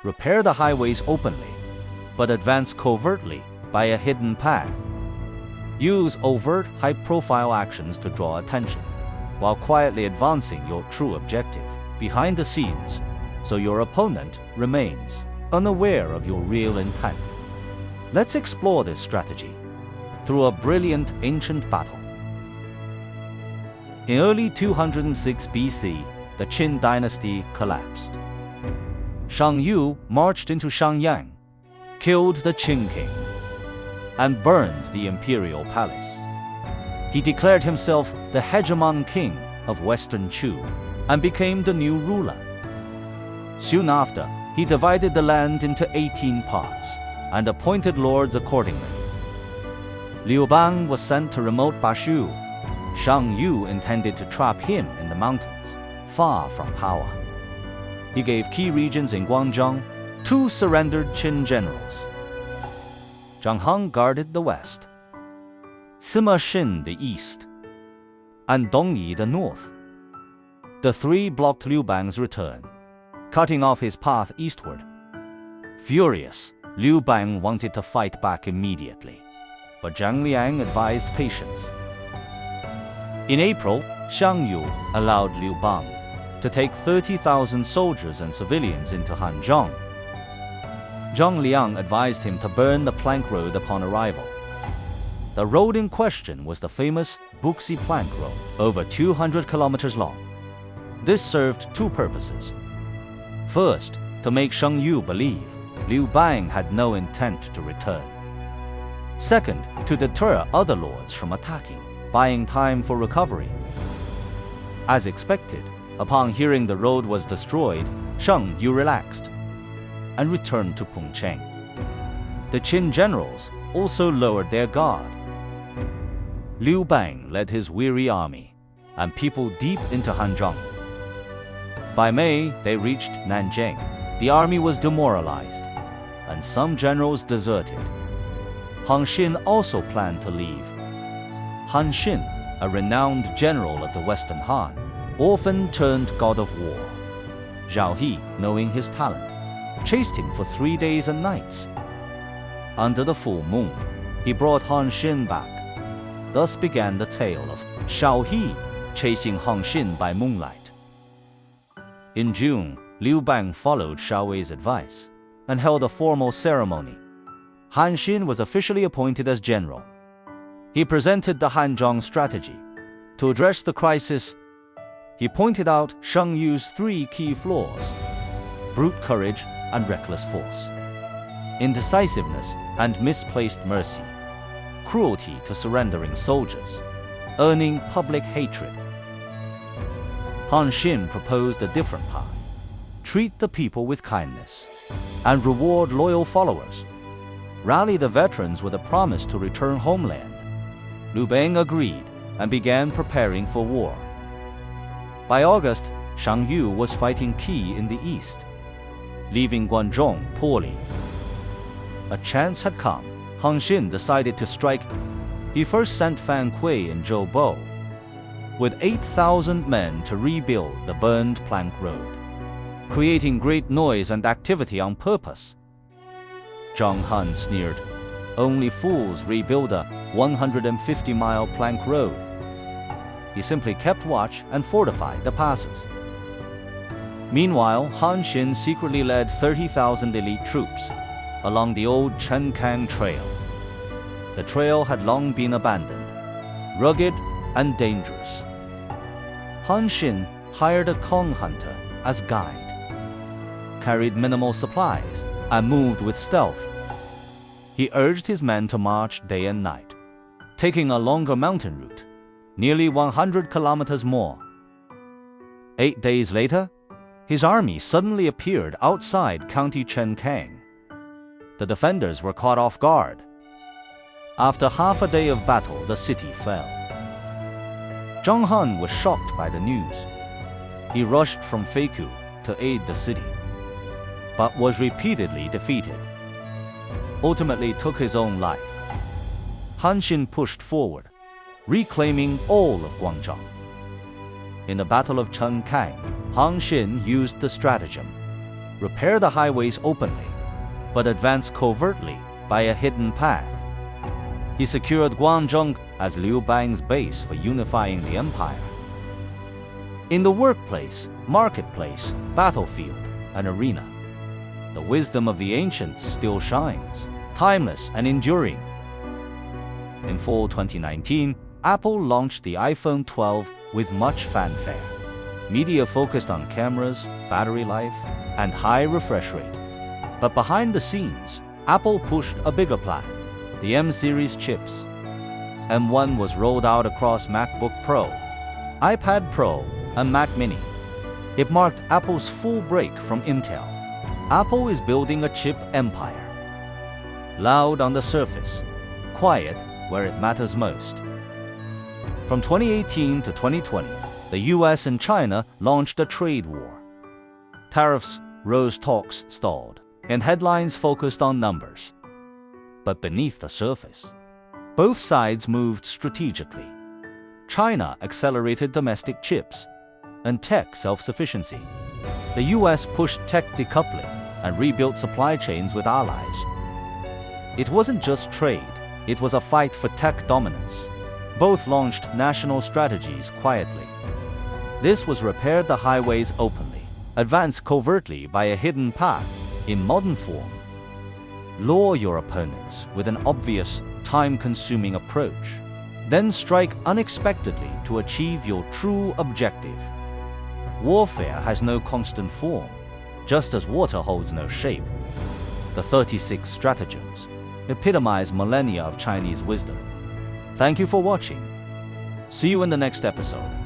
repair the highways openly, but advance covertly by a hidden path. Use overt, high-profile actions to draw attention, while quietly advancing your true objective behind the scenes, so your opponent remains unaware of your real intent. Let's explore this strategy through a brilliant ancient battle. In early 206 BC, the Qin dynasty collapsed. Shang Yu marched into Shangyang, killed the Chen King, and burned the imperial palace. He declared himself the hegemon king of Western Chu and became the new ruler. Soon after, he divided the land into 18 parts and appointed lords accordingly. Liu Bang was sent to remote Bashu. Shang Yu intended to trap him in the mountains, far from power. He gave key regions in Guangzhong to surrendered Qin generals. Zhang Han guarded the west, Sima Xin the east, and Dong Yi the north. The three blocked Liu Bang's return, cutting off his path eastward. Furious, Liu Bang wanted to fight back immediately, but Zhang Liang advised patience. In April, Shang Yu allowed Liu Bang to take 30,000 soldiers and civilians into Hanzhong. Zhang Liang advised him to burn the plank road upon arrival. The road in question was the famous Buxi Plank Road, over 200 kilometers long. This served two purposes. First, to make Shang Yu believe Liu Bang had no intent to return. Second, to deter other lords from attacking, buying time for recovery. As expected, upon hearing the road was destroyed, Shang Yu relaxed and returned to Pengcheng. The Qin generals also lowered their guard. Liu Bang led his weary army and people deep into Hanzhong. By May, they reached Nanjing. The army was demoralized, and some generals deserted. Han Xin also planned to leave. Han Xin, a renowned general of the Western Han, often turned god of war. Zhao He, knowing his talent, chased him for 3 days and nights. Under the full moon, he brought Han Xin back. Thus began the tale of Zhao He chasing Han Xin by moonlight. In June, Liu Bang followed Shao Wei's advice and held a formal ceremony. Han Xin was officially appointed as general. He presented the Hanzhong strategy. To address the crisis, he pointed out Shang Yu's 3 key flaws: brute courage and reckless force, indecisiveness and misplaced mercy, cruelty to surrendering soldiers, earning public hatred. Han Xin proposed a different path: treat the people with kindness and reward loyal followers. Rally the veterans with a promise to return homeland. Liu Bang agreed and began preparing for war. By August, Shang Yu was fighting Qi in the east, leaving Guangzhong poorly. A chance had come. Han Xin decided to strike. He first sent Fan Kui and Zhou Bo with 8,000 men to rebuild the burned plank road, creating great noise and activity on purpose. Zhang Han sneered, "Only fools rebuild a 150-mile plank road." He simply kept watch and fortified the passes. Meanwhile, Han Xin secretly led 30,000 elite troops along the old Chen Cang trail. The trail had long been abandoned, rugged and dangerous. Han Xin hired a Kong hunter as guide, carried minimal supplies, and moved with stealth. He urged his men to march day and night, taking a longer mountain route, nearly 100 kilometers more. 8 days later, his army suddenly appeared outside County Chen Cang. The defenders were caught off guard. After half a day of battle, the city fell. Zhang Han was shocked by the news. He rushed from Feiku to aid the city, but was repeatedly defeated. Ultimately took his own life. Han Xin pushed forward, reclaiming all of Guangzhong. In the Battle of Chen Cang, Han Xin used the stratagem. repair the highways openly, but advance covertly by a hidden path. He secured Guangzhou as Liu Bang's base for unifying the empire. In the workplace, marketplace, battlefield, and arena, the wisdom of the ancients still shines, timeless and enduring. In fall 2019, Apple launched the iPhone 12 with much fanfare. Media focused on cameras, battery life, and high refresh rate. But behind the scenes, Apple pushed a bigger plan, the M-series chips. M1 was rolled out across MacBook Pro, iPad Pro, and Mac Mini. It marked Apple's full break from Intel. Apple is building a chip empire. Loud on the surface, quiet where it matters most. From 2018 to 2020, the US and China launched a trade war. Tariffs rose, talks stalled, and headlines focused on numbers. But beneath the surface, both sides moved strategically. China accelerated domestic chips and tech self-sufficiency. The US pushed tech decoupling and rebuilt supply chains with allies. It wasn't just trade, it was a fight for tech dominance. Both launched national strategies quietly. This was repaired the highways openly, advanced covertly by a hidden path in modern form. Lure your opponents with an obvious, time-consuming approach, then strike unexpectedly to achieve your true objective. Warfare has no constant form, just as water holds no shape. The 36 stratagems epitomize millennia of Chinese wisdom. Thank you for watching. See you in the next episode.